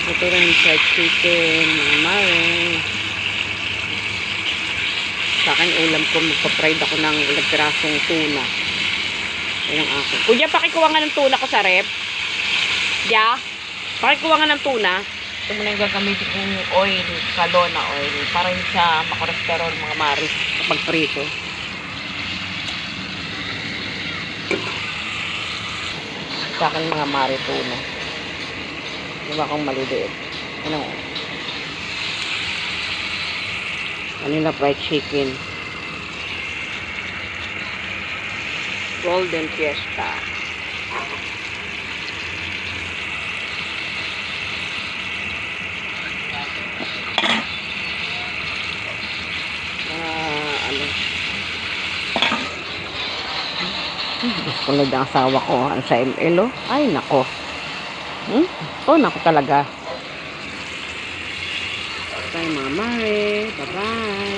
Ito rin fried chicken, mga mare. Sa akin, ulam ko, magpa-fried ako ng ilang pirasong tuna. Yan ang akin. Kuya, pakikuha nga ng tuna ko sa rep. Ya? Pakikuha nga ng tuna. Ito muna yung gagamitin kong oil, kalona oil, para hindi siya makolesterol, mga mare, kapag prito. Sa akin, mga mare, tuna. Diba akong maliliit. Ano? Kanila fried chicken. Golden Fiesta. Ano? Gusto na ang asawa ko. Ano sa ML, oh? Ay, nako. Oh, nako talaga. Bye, Mama. Bye-bye.